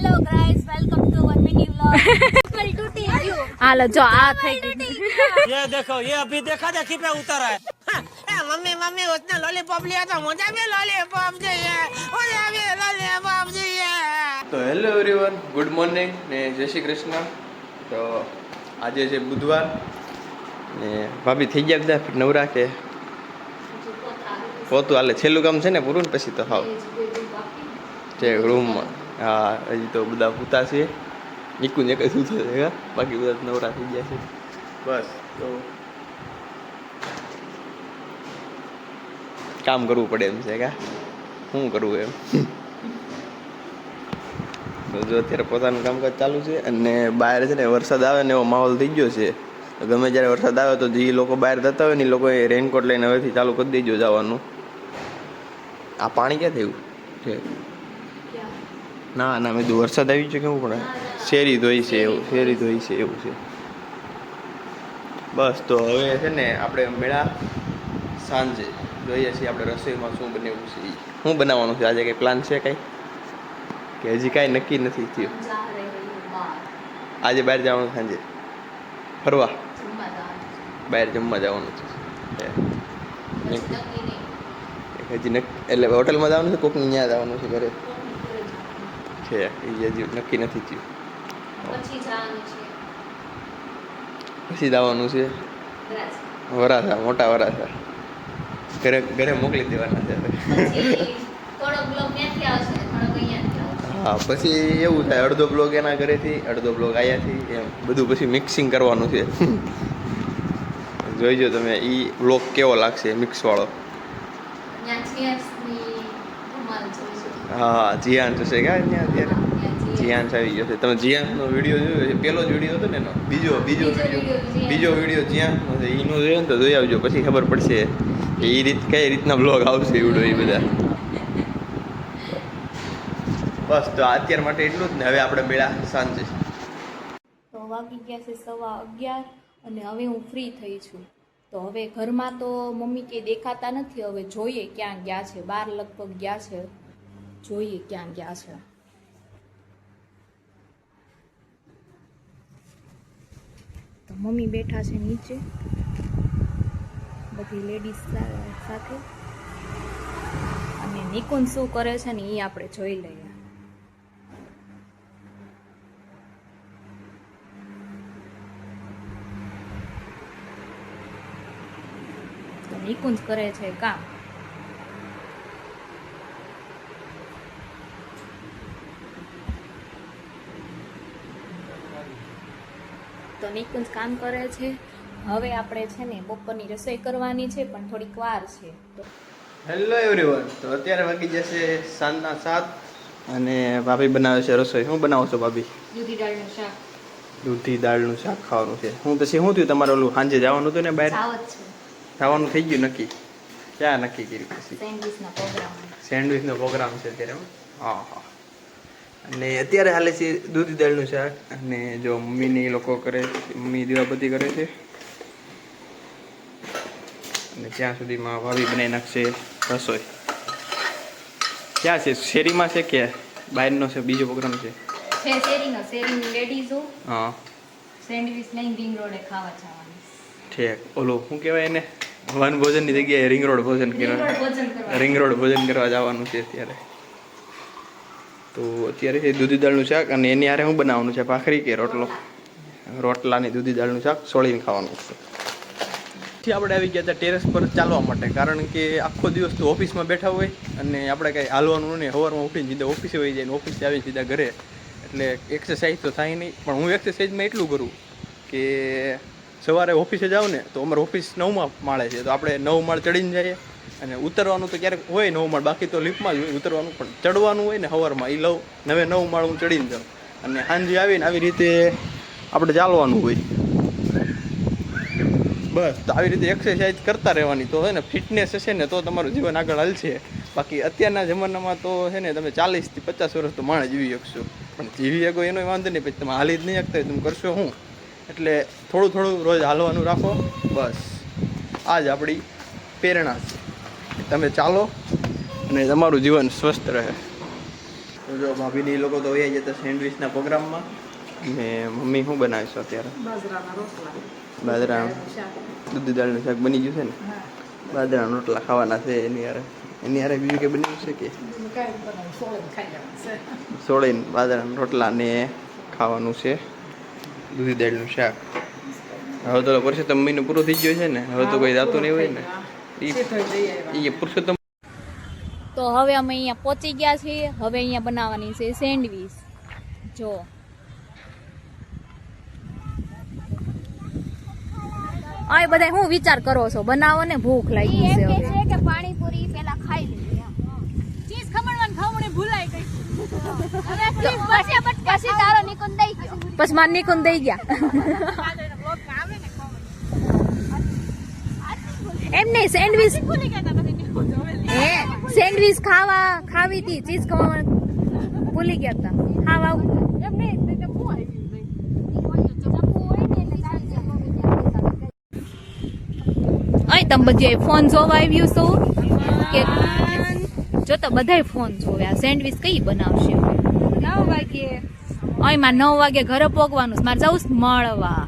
Hello guys welcome to one mini vlog મારી ટૂટી ગયું હાલો જો આ થઈ ગયું ये देखो ये अभी देखा देखी पे उतर है मम्मी मम्मी उसने लॉलीपॉप लिया था मुझे भी लॉलीपॉप चाहिए मुझे भी लॉलीपॉप चाहिए। તો હેલો એવરીવન, ગુડ મોર્નિંગ ને જય શ્રી કૃષ્ણ। તો આજે છે બુધવાર ને ભાભી થઈ ગયા બધા નવરા કે પોતું હાલે? છેલ્લું કામ છે ને પૂરું ને પછી તો હાવ છે રૂમમાં। હા, હજી તો બધા પૂતા છે, નીકું ને કંઈ શું થશે, બાકી બધા નવરા થઈ ગયા છે બસ। તો કામ કરવું પડે એમ છે કા, શું કરવું એમ। તો જો અત્યારે પોતાનું કામકાજ ચાલુ છે અને બહાર છે ને વરસાદ આવે ને એવો માહોલ થઈ ગયો છે। ગમે જ્યારે વરસાદ આવે તો જે લોકો બહાર જતા હોય ને એ લોકોએ રેનકોટ લઈને હવેથી ચાલુ કરી દેજો જવાનું। આ પાણી ક્યાં થયું છે? ના ના, મેં કીધું વરસાદ આવી ગયો કેવું પડે, શેરી ધોઈ છે એવું, શેરી ધોઈ છે એવું છે બસ। તો હવે છે ને આપણે મેળા સાંજે જોઈએ છીએ આપણે રસોઈમાં શું બનેવું છે, શું બનાવવાનું છે આજે, કંઈ પ્લાન છે કંઈ કે હજી કાંઈ નક્કી નથી થયું? આજે બહાર જવાનું, સાંજે ફરવા બહાર જમવા જવાનું છે હજી એટલે હોટલમાં જવાનું છે, કોકની ત્યાં જવાનું છે, ઘરે છે એ હજી નક્કી નથી થયું। પછી જવાનું છે વરાછા, મોટા વરાછા, ઘરે ઘરે મોકલી દેવાના છે। હા, પછી એવું થાય અડધો બ્લોગ એના ઘરેથી, અડધો બ્લોગ અહીંયાથી, એમ બધું પછી મિક્સિંગ કરવાનું છે। જોઈજો તમે એ બ્લોગ કેવો લાગશે મિક્સવાળો। હા, જીયાન જશે કા ત્યાં અત્યારે, જીયાન આવી ગયો છે। તમે જીયાનનો વિડીયો જોયો છે? પહેલો જ વિડીયો હતો ને એનો, બીજો વિડીયો જીયાનનો છે, એનો જોયો ને તો જોઈ આવજો, પછી ખબર પડશે કે એ કઈ રીતના બ્લોગ આવશે એવડો એ બધા। બસ, તો અત્યાર માટે એટલું જ ને, હવે આપણે મેળા સાંજે। તો વાગી ગયા છે 11:15 અને હવે હું ફ્રી થઈ છું। તો હવે ઘરમાં તો મમ્મી કે દેખાતા નથી, હવે જોઈએ ક્યાં ગયા છે, બહાર લગભગ ગયા છે, જોઈએ ક્યાં ગયા છે। તો મમ્મી બેઠા છે નીચે બધી લેડીઝ સાથે, અને નિકુંજ શું કરે છે ને એ આપણે જોઈ લઈએ। તો નિકુંજ કરે છે કામ। તો નિકુંજ કામ કરે છે। હવે આપણે છે ને બપોરની રસોઈ કરવાની છે, પણ થોડીક વાર છે। તો હેલો એવરીવન, તો અત્યારે વાગી જશે સાંજના 7 અને ભાભી બનાવે છે રસોઈ। શું બનાવો છો ભાભી? દૂધી દાળનું શાક। દૂધી દાળનું શાક ખાવાનું છે। હું પછી શું થયું તમારે ઓલું સાંજે જવાનું હતું ને બહાર, જવાનું થઈ ગયું નક્કી? ક્યાં નક્કી કર્યું પછી? સેન્ડવિચનો પ્રોગ્રામ છે અત્યારે। હા હા, અને અત્યારે હાલે છે દૂધી દાળનું શાક, અને જો મમ્મીને એ લોકો કરે, મમ્મી દીવાબત્તી કરે છે, અને ત્યાં સુધીમાં ભાભી બનાવી નાખશે રસોઈ। ક્યાં છે, શેરીમાં છે કે બહારનો છે, બીજો પ્રોગ્રામ છે? શેરીની લેડીઝો હા, સેન્ડવિચ લઈને રિંગ રોડે ખાવા જવાની। ઠીક, ઓલું શું કહેવાય એને, વન ભોજનની જગ્યાએ રિંગ રોડ ભોજન કરવા જવાનું છે અત્યારે। તો અત્યારે છે દૂધી દાળનું શાક, અને એની હારે શું બનાવવાનું છે, ભાખરી કે રોટલો? રોટલાની દૂધી દાળનું શાક સોળીને ખાવાનું છે। પછી આપણે આવી ગયા હતા ટેરેસ પર ચાલવા માટે, કારણ કે આખો દિવસ તો ઓફિસમાં બેઠા હોય અને આપણે કંઈ હાલવાનું નહીં, સવારમાં ઉઠીને સીધા ઓફિસે વહી જાય, ઓફિસે આવીને સીધા ઘરે, એટલે એક્સરસાઇઝ તો થાય નહીં। પણ હું એક્સરસાઇઝમાં એટલું કરું કે સવારે ઓફિસે જાઉં ને તો અમારે ઓફિસ 9મા માળે છે, તો આપણે 9 માળ ચડીને જઈએ, અને ઉતરવાનું તો ક્યારેક હોય 9 માળ, બાકી તો લિફ્ટમાં જ હોય ઉતરવાનું, પણ ચડવાનું હોય ને સવારમાં એ 9 માળ હું ચડીને જાઉં, અને સાંજે આવીને આવી રીતે આપણે ચાલવાનું હોય બસ। તો આવી રીતે એક્સરસાઇઝ કરતા રહેવાની, તો છે ને ફિટનેસ હશે ને તો તમારું જીવન આગળ હાલશે। બાકી અત્યારના જમાનામાં તો છે ને તમે 40 થી 50 વર્ષ તો માણસ જીવી શકશો, પણ જીવી શકો એનો વાંધો નહીં, પછી તમે હાલી જ નહીં શકતા તમે કરશો શું? એટલે થોડું થોડું રોજ હાલવાનું રાખો બસ। આ જ આપણી પ્રેરણા છે, તમે ચાલો અને તમારું જીવન સ્વસ્થ રહે। તો જો ભાભીની એ લોકો તો વહી જતા સેન્ડવિચના પ્રોગ્રામમાં ને મમ્મી શું બનાવીશ અત્યારે બાજરા દૂધી દાળનું શાક બની ગયું છે ને બાજરાના રોટલા ખાવાના છે એની યારે બીજું કંઈ બનાવ્યું છે કે સોળીને બાજરાના રોટલા ને ખાવાનું છે દૂધી દાળનું શાક હવે તો પુરુષોત્તમ મહિનો પૂરો થઈ ગયો છે ને હવે તો કોઈ જાતું નહીં હોય ને એ પુરુષોત્તમ. તો હવે અમે અહીંયા પહોંચી ગયા છીએ. હવે અહીંયા બનાવવાની છે સેન્ડવીચ. જો આ બધા હું વિચાર કરો છો? બનાવો ને, ભૂખ લાગી છે હવે. કે પાણીપુરી પેલા ખાઈ લઈએ. ચીઝ ખમણવાનું ખાવણી ભૂલાઈ ગઈ. પછી તારો નિકુંજ દઈ ગયો. પછી માર નિકુંજ દઈ ગયા. એમ નહીં, સેન્ડવીચ સેન્ડવીચ ખાવી હતી, ચીઝ ખાવા ભૂલી ગયા હતા. ખાવા એમ નહીં. અહીં તમે બધે ફોન જોવા આવ્યું છો કે જો તો બધાય ફોન જોવે. આ સેન્ડવીચ કઈ બનાવશે? 9 વાગે. અહીં માં 9 વાગે ઘરે પોગવાનું છે. મારે જવું છે મળવા.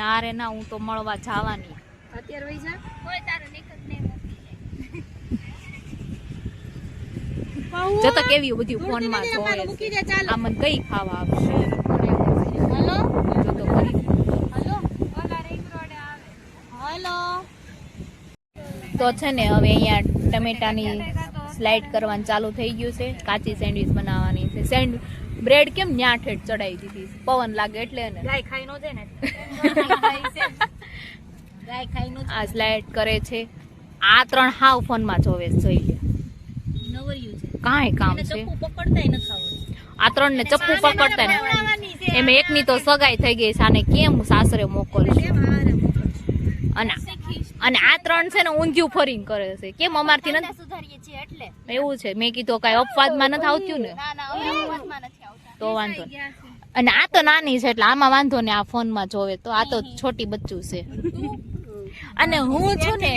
ના રે ના, હું તો મળવા જવાની. અત્યારે વઈ જા. કોઈ તારો નિકુંજ નહીં. જો તો કેવી બધી ફોન માં જોવે છે. આ મને કઈ ખાવા આપશે? હેલો જો તો કરી. હેલો ઓલા રિંગ રોડ આવે. હેલો તો છે ને હવે અહીંયા ટમેટાની સ્લાઇડ કરવાનું ચાલુ થઈ ગયું છે. કાચી સેન્ડવીચ બનાવવાની છે. બ્રેડ કેમ ન્યા ઠેઠ ચડાવી દીધી? પવન લાગે એટલે ને. ગાય ખાઈ નો જાય ને. ગાય ખાઈ નો. આ સ્લાઇડ કરે છે. આ 3 હાવ ફોન માં જોવે છે. જોઈ લે, નવરિયું છે. કાંઈ કામ છે? ચપ્પુ પકડતાય ન ખાવું. આ 3 ને ચપ્પુ પકડતા ને એમ એકની તો સગાઈ થઈ ગઈ છે. આને કેમ સાસરે મોકલશું? અને આ 3 છે ને ઊંધિયું ફરીને કરે છે. કેમ અમારથી નથી સુધારીએ છીએ એટલે. એવું છે? મેં કીધું કઈ અપવાદમાં નથી આવતું ને, ના ના હવે મતમાં નથી આવતા. તો વાંધો નહીં. અને આ તો નાની છે એટલે આમાં વાંધો ને. આ ફોનમાં જોવે તો આ તો છોટી બચ્ચું છે. અને હું છું ને,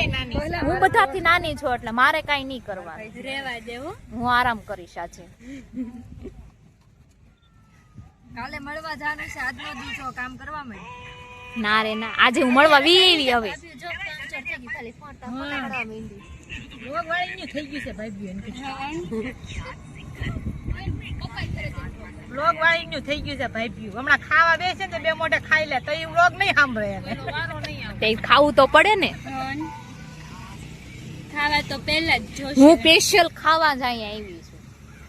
હું બધાથી નાની છું એટલે મારે કાઈ નહીં કરવાનું. રેવા દેવું. હું આરામ કરીશ આજે. કાલે મળવા જવાનું છે. આજનો દિવસો કામ કરવા માંડ. ના રે ના, આજે હું મળવા વીવી હવે. જો ચર્ચા કી ખાલી ફોટા કરવા માંડી. રોગ વાળીનું થઈ ગયું છે ભાઈ બેન. લોગ વાળીનું થઈ ગયું છે ભાઈ પીવું. હમણાં ખાવા બેસે ને 2 મોઢે ખાઈ લે તો એ લોગ નહીં સાંભળે એને. તે ખાવું તો પડે ને. ખાવા તો પહેલા જ જોશ. હું સ્પેશિયલ ખાવા જ અહીંયા આવી છું.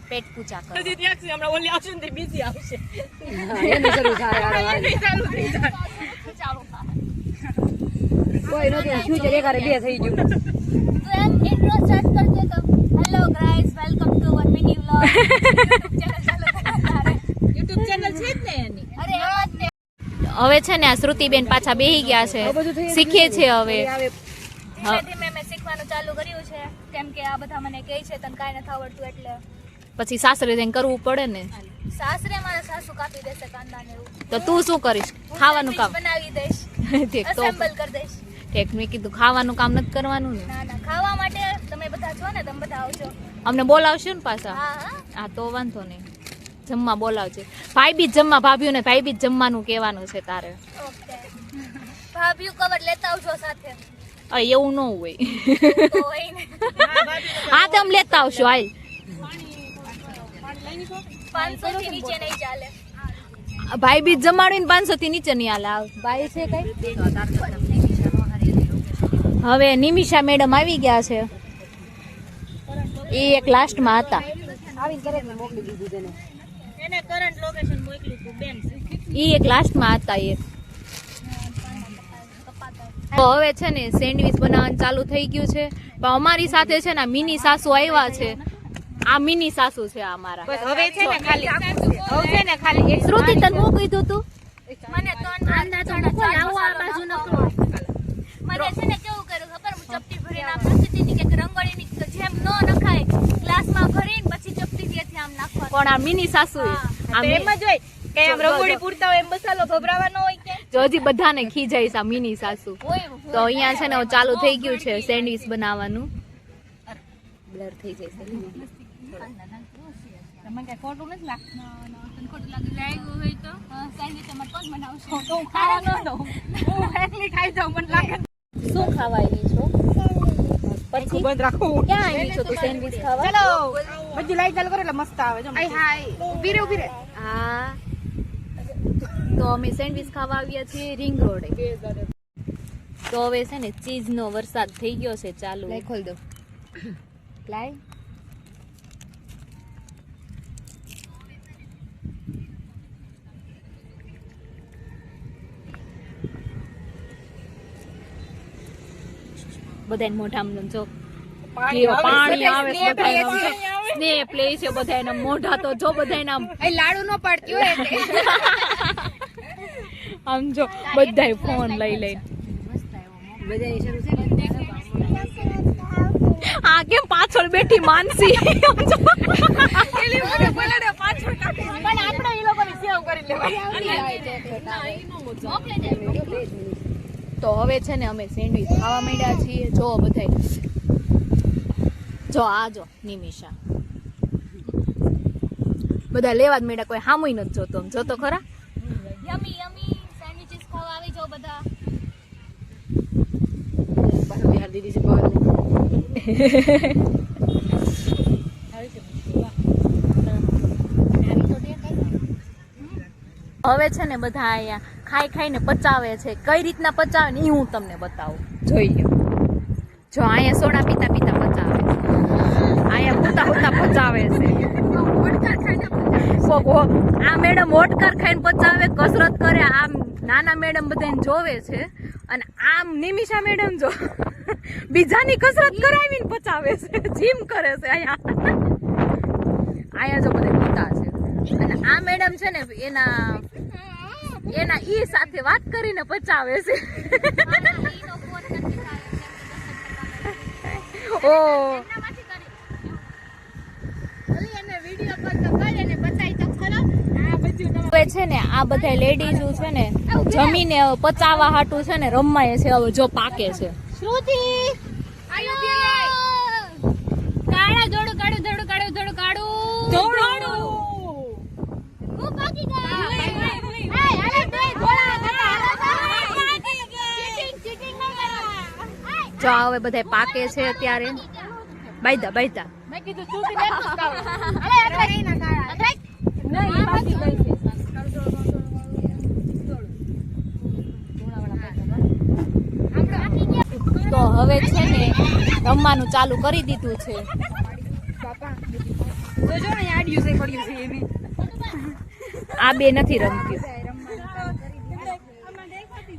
પેટ પૂજા કરવા. હજી ત્યાંથી હમણાં ઓલી આવશે ને તે બીજી આવશે. કોઈ નથી ફ્યુચર એકારે 2 થઈ ગયું. તો એમ ઇન્ટ્રો સ્ટાર્ટ કરી દે તો hello guys welcome to our mini vlog. YouTube channel છે જ ને એની. અરે એમાં જ ને. હવે છે ને આ શ્રુતિબેન પાછા બેહી ગયા છે. શીખે છે હવે. ધીમે ધીમે મેં શીખવાનું ચાલુ કર્યું છે. કેમ કે આ બધા મને કહે છે તને કાંઈ નથી આવડતું એટલે. પછી સાસરે જઈને કરવું પડે ને. સાસરે મારા સાસુ કાપી દેશે કાંદા ને એવું. તો તું શું કરીશ? ખાવાનું કામ. બનાવી દઈશ. ઠીક તો એસેમ્બલ કરી દઈશ. ઠીક, મેં કીધું ખાવાનું કામ નથી કરવાનું ને. ના ના ખાવા માટે તમે બધા છો ને, તમે બધા આવજો. અમને બોલાવશો ને પાછા? હા હા હા તો વાંધો નહીં. જમવા બોલાવજે. ભાઈ બી જમવા, ભાભીઓને ભાઈ બી જમવાનું કહેવાનું છે તારે. ઓકે. ભાભીઓ કવર લેતા આવજો સાથે. એવું ન હોય. તો હોય ને. હા તો અમે લેતા આવશું. હાલ 500 થી નીચે નહીં ચાલે. ભાઈ બી જમાડીને 500 થી નીચે નહીં હાલે. ભાઈ છે કઈ. હવે નિમિષા મેડમ આવી ગયા છે. એ એક લાસ્ટમાં હતા. એને કરંટ લોકેશન મોકલ્યું તું બેન. એ એક લાસ્ટમાં હતા. એક તો હવે છે ને સેન્ડવીચ બનાવવાનું ચાલુ થઈ ગયું છે. પણ અમારી સાથે છે ને મિની સાસુ આવ્યા છે. આ મિની સાસુ છે અમારા. બસ હવે છે ને ખાલી હવે છે ને ખાલી શ્રુતિ તને શું કીધું તું? મને તો આંધા થોડા ચાલુ આ બાજુ નકરો. મને છે ને કેવું કર્યું ખબર? હું ચપટી ભરીને આમ નાખતી હતી કે રંગોળીની જેમ ન નખાય ગ્લાસમાં ભરીને પછી ચપટી થી આમ નાખવાનું. પણ આ મિની સાસુ એમ જ હોય કે આમ રંગોળી પૂરતા હોય એમ મસાલો ભભરાવાનો હોય કે તો હજી બધાને ખીજાઈ સા મિની સાસુ. તો અહીંયા છે ને ચાલુ થઈ ગયું છે સેન્ડવિચ બનાવવાનું. બ્લર થઈ જાય છે. તમને કઈ ખોટું નથી લાગતું? તને ખોટું લાગ્યું હોય તો સેન્ડવિચ અમારે કોણ બનાવશે? તો હું ખાવા ન દઉં, હું એકલી ખાઈ જાઉં. મને લાગે શું ખાવા આવી છો? પછી બંધ રાખો. ક્યાં આવી છો તું સેન્ડવિચ ખાવા? ચલો બધી લાઈટ ચાલુ કરો એટલે મસ્ત આવે. જો હાય ઊભી રે. હા, તો અમે સેન્ડવિચ ખાવા આવ્યા છીએ રિંગ રોડે. તો હવે છે ને ચીઝ નો વરસાદ થઈ ગયો છે ચાલુ. ખોલ દો. લાય. બધાને મોઢામાં જો પાણી આવે છે, બધાને સ્નેપ લે છે બધાને. મોઢા તો જો બધાને આમ લાડુ નો પડતી હોય આમ જો બધાય ફોન લઈ લઈને. આ કેમ પાછળ બેઠી માનસી? તો હવે છે ને અમે સેન્ડવિચ ખાવા માંડ્યા છીએ. જો બધાય જો આ જો નિમિષા બધા લેવા જ માંડ્યા. કોઈ હામુય નથી જોતો. આમ જોતો ખરા. યમી યમી સેન્ડવિચીસ ખાવા આવી જાઓ બધા. હવે છે ને બધા અહીંયા ખાઈ ખાઈને પચાવે છે. કઈ રીતના પચાવે ને એ હું તમને બતાવું. જોઈ લો. જો અહીંયા સોડા પીતા પીતા પચાવે છે, અહીંયા પૂતા પૂતા પચાવે છે. આ મેડમ વોટકર ખાઈને પચાવે, કસરત કરે. આમ નાના મેડમ બધાને જોવે છે. અને આમ નિમિષા મેડમ જો બીજાની કસરત કરાવીને પચાવે છે, જીમ કરે છે. અહીંયા જો બધા પીતા છે. અને આ મેડમ છે ને એના ઈ સાથે વાત કરીને પચાવે છે. ઓ હવે છે ને આ બધા લેડીઝ છે ને જમીને પચાવવા હાટું છે ને રમાય છે. હવે જો પાકે છે. શ્રુતિ કાળા જોડું કાળું ધડું કાળું ધડું કાળું ધોળું હું પાકી ગયા. અરે બે ગોળા હતા. ચીટિંગ ન કરવા. જો હવે બધા પાકે છે અત્યારે. બાયદા બાયદા મેં કીધું શ્રુતિ બેન નું કાવ. અરે અરે નહીં ના કાળા. અરે નહીં પાકી ગઈ છે. તો હવે છે ને રમવાનું ચાલુ કરી દીધું છે. આ બે નથી રમતી.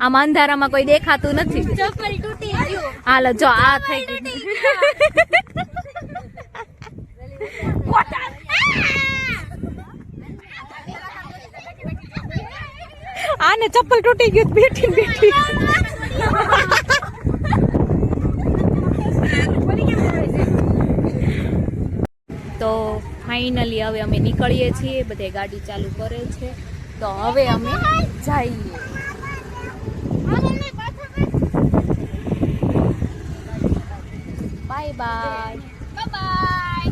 આમ અંધારામાં કોઈ દેખાતું નથી. ચપ્પલ તૂટી ગયું. હાલો જો આ થઈ ગયું. આને ચપ્પલ તૂટી ગયું બેઠી બેઠી. તો ફાઇનલી હવે અમે નીકળીએ છીએ. બધે ગાડી ચાલુ કરે છે. તો હવે અમે જઈએ. Bye bye. Bye bye.